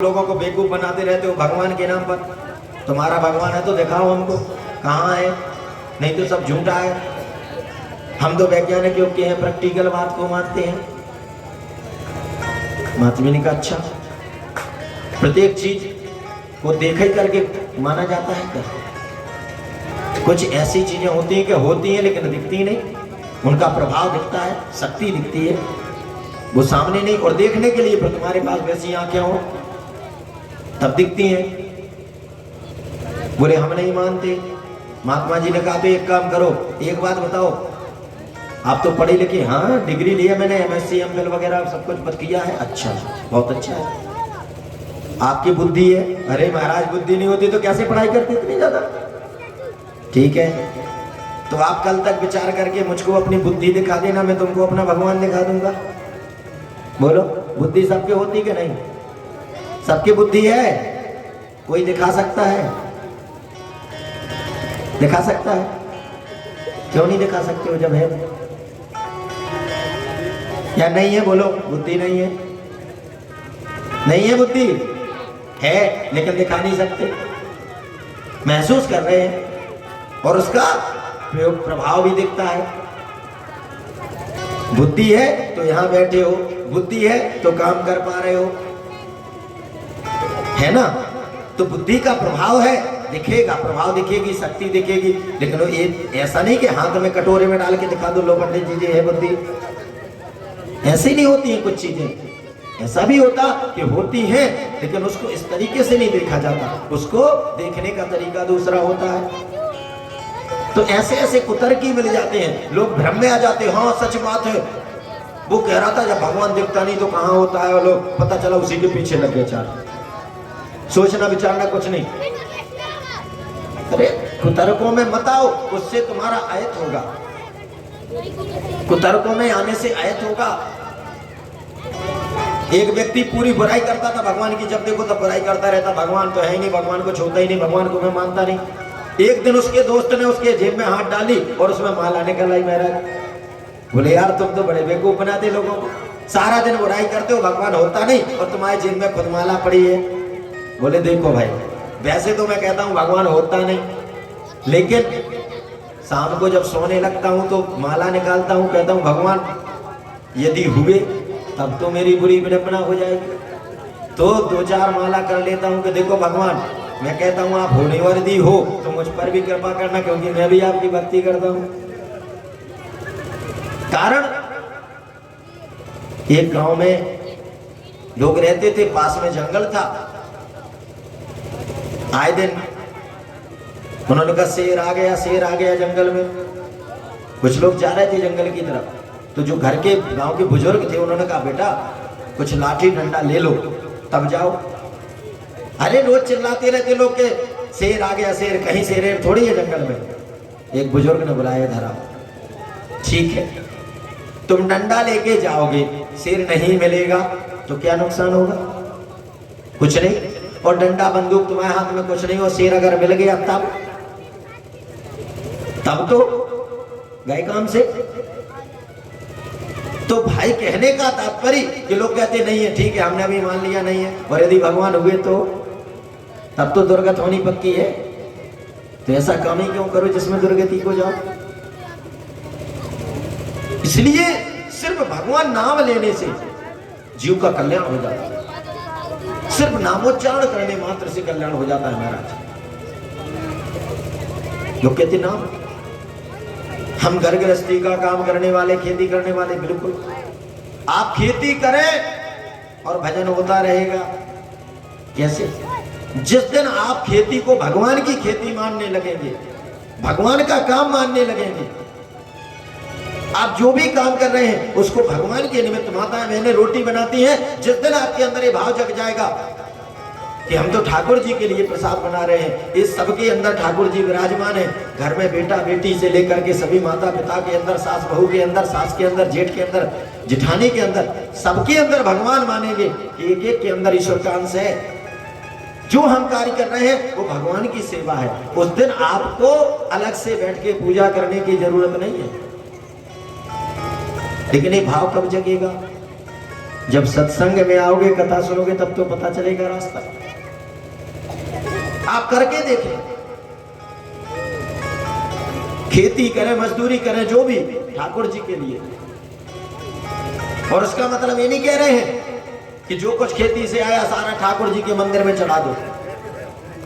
लोगों को बेवकूफ बनाते रहते हो भगवान के नाम पर। तुम्हारा भगवान है तो दिखाओ हमको कहाँ है, नहीं तो सब झूठा है। हम तो वैज्ञानिक युग के हैं, प्रैक्टिकल बात को मानते हैं। महात्मा का अच्छा प्रत्येक चीज को देख ही करके माना जाता है क्या? कुछ ऐसी चीजें होती हैं कि होती हैं लेकिन दिखती नहीं, उनका प्रभाव दिखता है, शक्ति दिखती है, वो सामने नहीं। और देखने के लिए फिर तुम्हारे पास वैसी आंखें हो तब दिखती हैं। बोले हम नहीं मानते। महात्मा जी ने कहा तो एक काम करो, एक बात बताओ, आप तो पढ़े लिखे, हाँ डिग्री लिया मैंने, MSc MPhil वगैरह सब कुछ किया है। अच्छा, बहुत अच्छा है। आपकी बुद्धि है? अरे महाराज बुद्धि नहीं होती तो कैसे पढ़ाई करते इतनी ज्यादा? ठीक है, तो आप कल तक विचार करके मुझको अपनी बुद्धि दिखा देना, मैं तुमको अपना भगवान दिखा दूंगा। बोलो, बुद्धि सबके होती कि नहीं? सबकी बुद्धि है। कोई दिखा सकता है? दिखा सकता है? क्यों नहीं दिखा सकते हो जब है या नहीं है? बोलो, बुद्धि नहीं है? नहीं है बुद्धि, है लेकिन दिखा नहीं सकते, महसूस कर रहे हैं और उसका प्रभाव भी दिखता है। बुद्धि है तो यहां बैठे हो, बुद्धि है तो काम कर पा रहे हो, है ना? तो बुद्धि का प्रभाव है, दिखेगा, प्रभाव दिखेगी, शक्ति दिखेगी, लेकिन वो ऐसा नहीं कि हाथ में कटोरे में डाल के दिखा दो लो पंडित जी है बुद्धि। ऐसी नहीं होती है कुछ चीजें। ऐसा भी होता कि होती है लेकिन उसको इस तरीके से नहीं देखा जाता, उसको देखने का तरीका दूसरा होता है। तो ऐसे ऐसे कुतर्की मिल जाते हैं, लोग भ्रम में आ जाते हैं। हाँ सच बात है, वो कह रहा था जब भगवान दिखता नहीं तो कहाँ होता है, और लोग पता चला उसी के पीछे लग गए। चार सोचना विचारना कुछ नहीं। अरे कुतर्कों में मत आओ, उससे तुम्हारा आयत होगा। कुतर्कों में आने से आयत होगा। एक व्यक्ति पूरी बुराई करता था भगवान की, जब देखो तब बुराई करता रहता, भगवान तो है ही नहीं, भगवान को छूता ही नहीं, भगवान को मैं मानता नहीं। एक दिन उसके दोस्त ने उसके जेब में हाथ डाली और उसमें माला निकल आई। महाराज बोले यार तुम तो बड़े बेवकूफ बनाते लोगों को, सारा दिन बुराई करते हो, भगवान होता नहीं और तुम्हारे जेब में खुद माला पड़ी है। बोले देखो भाई, वैसे तो मैं कहता हूँ भगवान होता नहीं, लेकिन शाम को जब सोने लगता हूँ तो माला निकालता हूँ, कहता हूँ भगवान यदि हुए तब तो मेरी बुरी विडंबना हो जाएगी। तो दो चार माला कर लेता हूँ कि देखो भगवान, मैं कहता हूँ आप होने वर्दी हो तो मुझ पर भी कृपा करना, क्योंकि मैं भी आपकी भक्ति करता हूँ। कारण एक गांव में लोग रहते थे, पास में जंगल था। आए दिन उन्होंने कहा शेर आ गया, शेर आ गया जंगल में। कुछ लोग जा रहे थे जंगल की तरफ, तो जो घर के गांव के बुजुर्ग थे उन्होंने कहा बेटा कुछ लाठी डंडा ले लो तब जाओ। अरे रोज चिल्लाते रहते लोग के शेर आ गया, शेर, कहीं शेर थोड़ी है जंगल में। एक बुजुर्ग ने बुलाया, धरा, ठीक है तुम डंडा लेके जाओगे, शेर नहीं मिलेगा तो क्या नुकसान होगा? कुछ नहीं। और डंडा बंदूक तुम्हारे हाथ में कुछ नहीं, और शेर अगर मिल गया तब तो गए काम से। तो भाई कहने का तात्पर्य कि लोग कहते नहीं है, ठीक है हमने अभी मान लिया नहीं है, और यदि भगवान हुए तो तब तो दुर्गत होनी पक्की है। तो ऐसा काम ही क्यों करो जिसमें दुर्गति को जाओ। इसलिए सिर्फ भगवान नाम लेने से जीव का कल्याण हो जाता है, सिर्फ नामोच्चारण करने मात्र से कल्याण हो जाता है। महाराज जो कहते नाम, हम घर गृहस्थी का काम करने वाले, खेती करने वाले, बिल्कुल आप खेती करें और भजन होता रहेगा। कैसे? जिस दिन आप खेती को भगवान की खेती मानने लगेंगे, भगवान का काम मानने लगेंगे, आप जो भी काम कर रहे हैं उसको भगवान के निमित्त, माता मैंने रोटी बनाती है, जिस दिन आपके अंदर ये भाव जग जाएगा कि हम तो ठाकुर जी के लिए प्रसाद बना रहे हैं, इस सबके अंदर ठाकुर जी विराजमान है। घर में बेटा बेटी से लेकर के सभी माता पिता के अंदर, सास बहू के अंदर, सास के अंदर, जेठ के अंदर, जिठानी के अंदर, सबके अंदर भगवान मानेंगे। एक एक के अंदर ईश्वर का अंश है। जो हम कार्य कर रहे हैं वो भगवान की सेवा है। उस दिन आपको अलग से बैठ के पूजा करने की जरूरत नहीं है। लेकिन ये भाव कब जगेगा? जब सत्संग में आओगे, कथा सुनोगे, तब तो पता चलेगा रास्ता। आप करके देखें, खेती करें, मजदूरी करें, जो भी, ठाकुर जी के लिए। और उसका मतलब ये नहीं कह रहे हैं कि जो कुछ खेती से आया सारा ठाकुर जी के मंदिर में चढ़ा दो।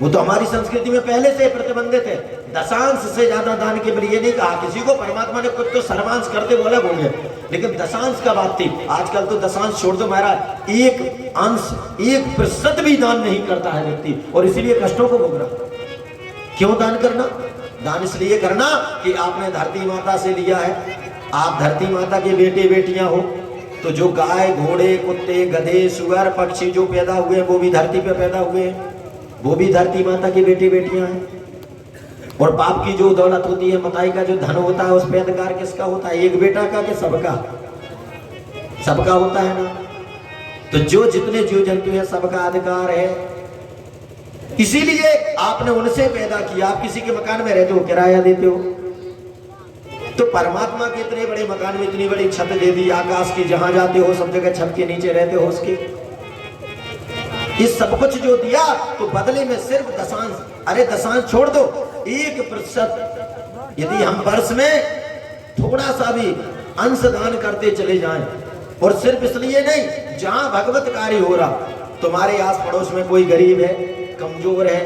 वो तो हमारी संस्कृति में पहले से प्रतिबंधित है। दशांश से ज्यादा दान के लिए नहीं कहा। किसी को परमात्मा ने कुछ तो सर्वांश करते वो अलग हो गया, लेकिन दशांश का बात थी। आजकल तो दशांश छोड़ दो महाराज, 1% भी दान नहीं करता है व्यक्ति, और इसीलिए कष्टों को भोग रहा। क्यों दान करना? दान इसलिए करना कि आपने धरती माता से लिया है। आप धरती माता के बेटे बेटियां हो, तो जो गाय, घोड़े, कुत्ते, गधे, सुअर, पक्षी जो पैदा हुए वो भी धरती पे पैदा हुए हैं, वो भी धरती माता के बेटे बेटियां हैं। और बाप की जो दौलत होती है, मताई का जो धन होता है, उस पे अधिकार किसका होता है? एक बेटा का कि सबका? सबका होता है ना। तो जो जितने जीव जंतु हैं सबका अधिकार है। इसीलिए आपने उनसे पैदा किया। आप किसी के मकान में रहते हो, किराया देते हो, तो परमात्मा के इतने बड़े मकान में इतनी बड़ी छत दे दी, आकाश की, जहां जाते हो सब जगह छत के नीचे रहते हो उसके। ये सब कुछ जो दिया, तो बदले में सिर्फ दशांश, अरे दशांश छोड़ दो, 1% यदि हम वर्ष में थोड़ा सा भी अंश दान करते चले जाएं, और सिर्फ इसलिए नहीं, जहां भगवत कार्य हो रहा, तुम्हारे आस पड़ोस में कोई गरीब है, कमजोर है,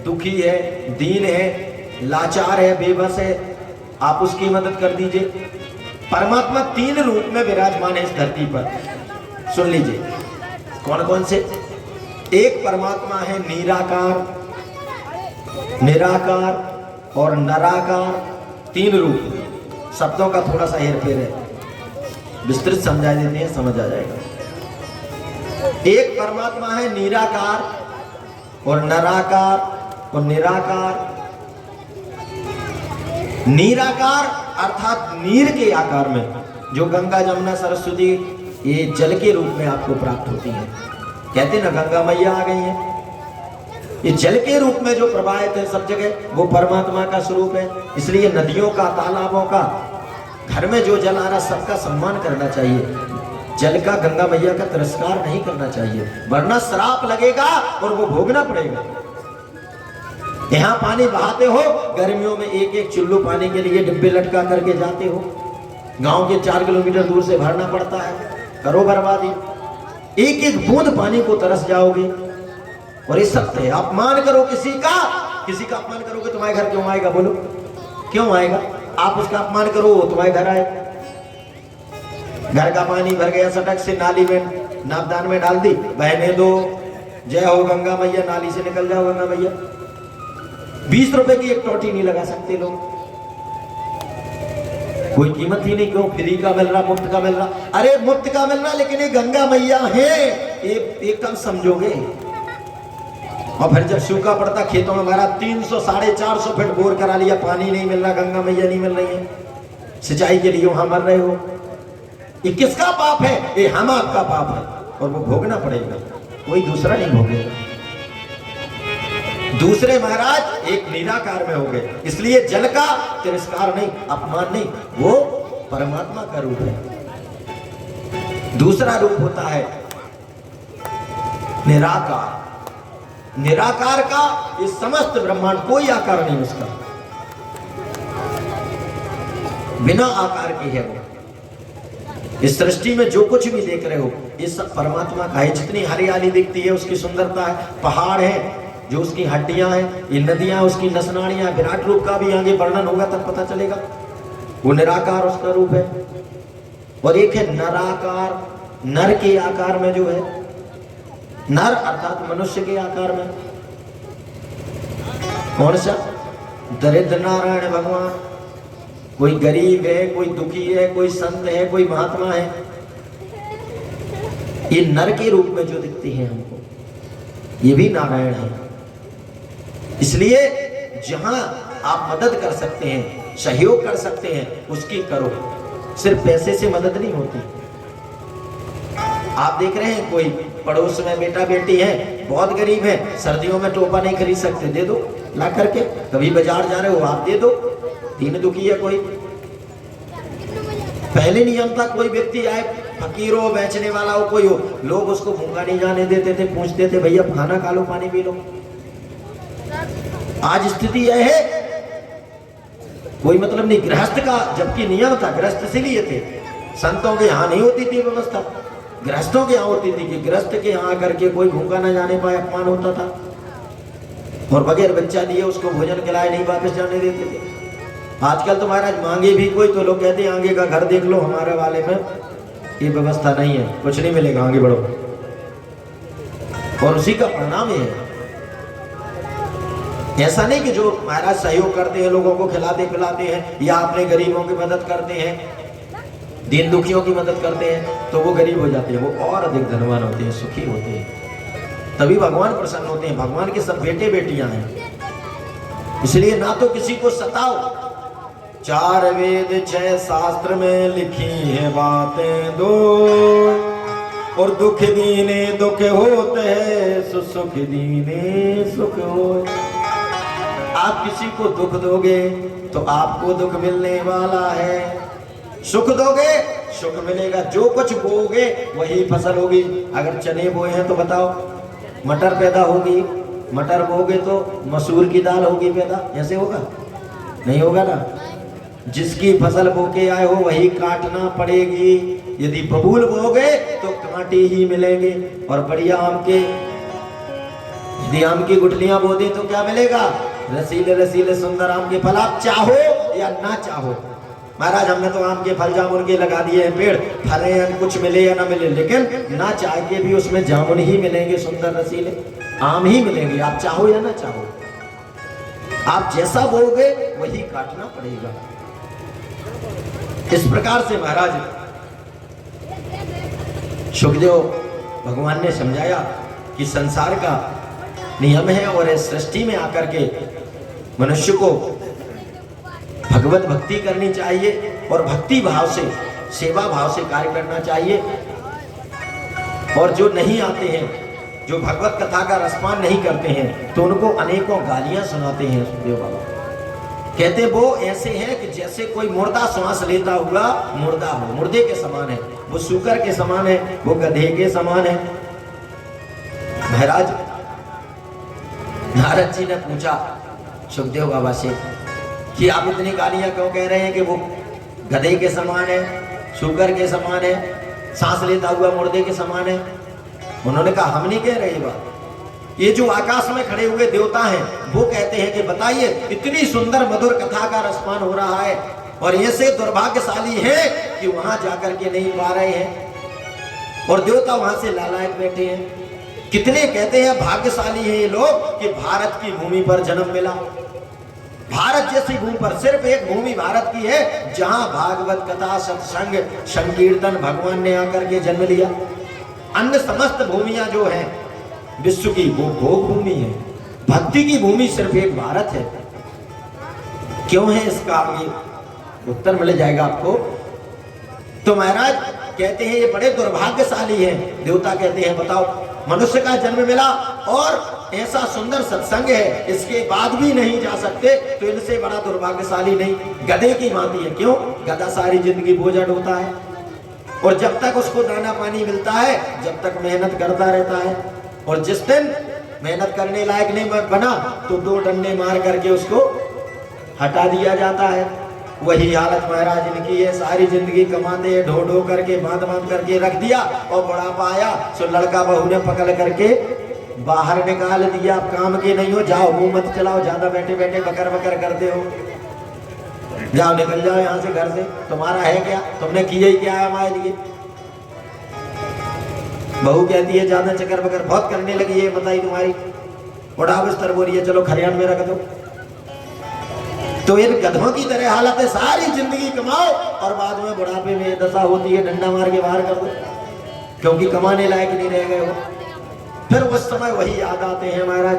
दुखी है, दीन है, लाचार है, बेबस है, आप उसकी मदद कर दीजिए। परमात्मा 3 रूप में विराजमान है इस धरती पर। सुन लीजिए कौन कौन से। एक परमात्मा है निराकार, निराकार और नराकार, 3 रूप। शब्दों का थोड़ा सा हेरफेर है, विस्तृत समझा देते हैं, समझ आ जाएगा। एक परमात्मा है निराकार और नराकार और निराकार। निराकार अर्थात नीर के आकार में, जो गंगा, जमुना, सरस्वती ये जल के रूप में आपको प्राप्त होती है। कहते ना गंगा मैया आ गई है, ये जल के रूप में जो प्रवाहित है सब जगह, वो परमात्मा का स्वरूप है। इसलिए नदियों का, तालाबों का, घर में जो जल आ रहा, सबका सम्मान करना चाहिए। जल का, गंगा मैया का तिरस्कार नहीं करना चाहिए, वरना श्राप लगेगा और वो भोगना पड़ेगा। यहाँ पानी बहाते हो, गर्मियों में 1-1 चुल्लू पानी के लिए डिब्बे लटका करके जाते हो, गांव के 4 किलोमीटर दूर से भरना पड़ता है, करो बर्बादी। 1-1 बूंद पानी को तरस जाओगे। और ये सत्य है। अपमान करो किसी का अपमान करोगे, तुम्हारे घर क्यों आएगा? बोलो क्यों आएगा? आप उसका अपमान करो, तुम्हारे घर आए। घर का पानी भर गया, सटक से नाली में, नापदान में डाल दी, बहने दो, जय हो गंगा मैया, नाली से निकल जाओ गंगा मैया। 20 रुपए की एक टोटी नहीं लगा सकते लोग, कोई कीमत ही नहीं। क्यों? फ्री का मिल रहा, मुफ्त का मिल रहा। अरे मुफ्त का मिल रहा, लेकिन ये गंगा मैया है, एकदम समझोगे। और फिर जब सूखा पड़ता खेतों में, हमारा 300-450 फीट बोर करा लिया, पानी नहीं मिल रहा, गंगा मैया नहीं मिल रही है सिंचाई के लिए, वहां मर रहे हो। ये किसका पाप है? ये हम आपका पाप है, और वो भोगना पड़ेगा, कोई दूसरा नहीं भोगेगा। दूसरे महाराज एक निराकार में हो गए, इसलिए जल का तिरस्कार नहीं, अपमान नहीं, वो परमात्मा का रूप है। दूसरा रूप होता है निराकार। निराकार का ये समस्त ब्रह्मांड, कोई आकार नहीं उसका, बिना आकार के है वो। इस सृष्टि में जो कुछ भी देख रहे हो, ये सब परमात्मा का है। जितनी हरियाली दिखती है उसकी सुंदरता है, पहाड़ है जो उसकी हड्डियां हैं, ये नदियां उसकी नसनाड़ियां, विराट रूप का भी आगे वर्णन होगा तब पता चलेगा। वो निराकार उसका रूप है। और एक है नराकार, नर के आकार में जो है, नर अर्थात मनुष्य के आकार में। कौन सा? दरिद्र नारायण भगवान। कोई गरीब है, कोई दुखी है, कोई संत है, कोई महात्मा है, ये नर के रूप में जो दिखते हैं हमको, ये भी नारायण है। इसलिए जहां आप मदद कर सकते हैं, सहयोग कर सकते हैं, उसकी करो। सिर्फ पैसे से मदद नहीं होती। आप देख रहे हैं कोई पड़ोस में बेटा बेटी है, बहुत गरीब है, सर्दियों में टोपा नहीं खरीद सकते, दे दो ला करके। कभी बाजार जा रहे हो, आप दे दो। दीन दुखी है कोई, पहले नियम था कोई व्यक्ति आए फकीरों बेचने वाला हो कोई हो, लोग उसको भूखा नहीं जाने देते थे, पूछते थे भैया खाना खा लो पानी पी लो। आज स्थिति यह है कोई मतलब नहीं। गृहस्थ का जबकि नियम था, गृहस्थ इसीलिए थे, संतों के यहाँ नहीं होती थी व्यवस्था, गृहस्थों के यहाँ होती थी कि गृहस्थ के यहाँ करके कोई भूखा ना जाने पाए, अपमान होता था। और बगैर बच्चा दिए उसको भोजन खिलाए नहीं वापस जाने देते थे। आजकल तो महाराज मांगे भी कोई तो लोग कहते हैं आगे का घर देख लो, हमारे वाले में ये व्यवस्था नहीं है, कुछ नहीं मिलेगा, आगे बढ़ो। और उसी का परिणाम है। ऐसा नहीं कि जो महाराज सहयोग करते हैं, लोगों को खिलाते पिलाते हैं या अपने गरीबों की मदद करते हैं, दीन दुखियों की मदद करते हैं, तो वो गरीब हो जाते हैं, वो और अधिक धनवान होते हैं, सुखी होते हैं, तभी भगवान प्रसन्न होते हैं। भगवान के सब बेटे बेटियां हैं, इसलिए ना तो किसी को सताओ। 4 वेद 6 शास्त्र में लिखी है बातें दो, और दुख दीने दुख होते हैं, सुख दीने सुख हो। आप किसी को दुख दोगे तो आपको दुख मिलने वाला है, सुख दोगे सुख मिलेगा। जो कुछ बोओगे वही फसल होगी। अगर चने बोए हैं तो बताओ मटर पैदा होगी, मटर बोओगे तो मसूर की दाल होगी पैदा, ऐसे होगा? नहीं होगा ना। जिसकी फसल बो के आए हो वही काटना पड़ेगी। यदि बबूल बोओगे तो कांटे ही मिलेंगे। और बढ़िया आम के, यदि आम की गुठलियां बो दे तो क्या मिलेगा? रसीले रसीले सुंदर आम के फल। आप चाहो या ना चाहो, महाराज हमने तो आम के फल जामुन के लगा दिए हैं पेड़, फले या कुछ मिले या ना मिले, लेकिन ना चाह के भी उसमें जामुन ही मिलेंगे, सुंदर रसीले आम ही मिलेंगे। आप चाहो या ना चाहो, आप जैसा बोओगे वही काटना पड़ेगा। इस प्रकार से महाराज सुखदेव भगवान ने समझाया कि संसार का नियम है और इस सृष्टि में आकर के मनुष्य को भगवत भक्ति करनी चाहिए और भक्ति भाव से, सेवा भाव से कार्य करना चाहिए। और जो नहीं आते हैं, जो भगवत कथा का रसपान नहीं करते हैं, तो उनको अनेकों गालियां सुनाते हैं सुखदेव बाबा। कहते वो ऐसे हैं कि जैसे कोई मुर्दा श्वास लेता हुआ मुर्दा हो, मुर्दे के समान है, वो सूकर के समान है, वो गधे के समान है। महाराज नारद जी ने पूछा सुखदेव बाबा से कि आप इतनी गालियां क्यों कह रहे हैं कि वो गधे के समान है, सूकर के समान है, सांस लेता हुआ मुर्दे के समान है? उन्होंने कहा हम नहीं कह रहे ये बात, ये जो आकाश में खड़े हुए देवता हैं वो कहते हैं कि बताइए इतनी सुंदर मधुर कथा का रसपान हो रहा है और ऐसे दुर्भाग्यशाली है कि वहां जाकर के नहीं पा रहे हैं, और देवता वहां से लालायक बैठे हैं। कितने कहते हैं भाग्यशाली है ये लोग कि भारत की भूमि पर जन्म मिला। भारत जैसी भूमि पर सिर्फ एक भूमि भारत की है जहां भागवत कथा सत्संग संकीर्तन भगवान ने आकर के जन्म लिया। अन्य समस्त भूमियां जो हैं विश्व की वो भोग भूमि है, भक्ति की भूमि सिर्फ एक भारत है। क्यों है इसका आगे उत्तर मिल जाएगा आपको। तो महाराज कहते हैं ये बड़े दुर्भाग्यशाली हैं। देवता कहते हैं बताओ मनुष्य का जन्म मिला और ऐसा सुंदर सत्संग है, इसके बाद भी नहीं जा सकते, तो इनसे बड़ा दुर्भाग्यशाली नहीं। गधे की भांति है। क्यों? गधा सारी जिंदगी बोझा ढोता है और जब तक उसको दाना पानी मिलता है जब तक मेहनत करता रहता है, और जिस दिन मेहनत करने लायक नहीं बना तो 2 डंडे मार करके उसको हटा दिया जाता है। वही हालत महाराज इनकी है। सारी जिंदगी कमाते हैं, ढो ढो करके बांध बांध करके रख दिया, और बुढ़ापा आया सो लड़का बहू ने पकड़ करके बाहर निकाल दिया। आप काम के नहीं हो, जाओ मुंह मत चलाओ, ज्यादा बैठे बैठे बकर बकर करते हो, जाओ निकल जाओ यहाँ से, घर से। तुम्हारा है क्या? तुमने किया ही क्या है हमारे लिए? बहू कहती है ज्यादा चक्कर बकर बहुत करने लगी है, बताई तुम्हारी, उड़ा बिस्तर बोली है, चलो खरियान में रख दो। तो इन गधों की तरह हालत है, सारी जिंदगी कमाओ और बाद में बुढ़ापे में दशा होती है डंडा मार के बाहर कर दो, क्योंकि कमाने लायक नहीं रह गए हो। फिर उस समय वही याद आते हैं महाराज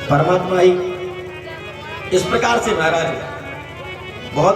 परमात्मा ही। इस प्रकार से महाराज बहुत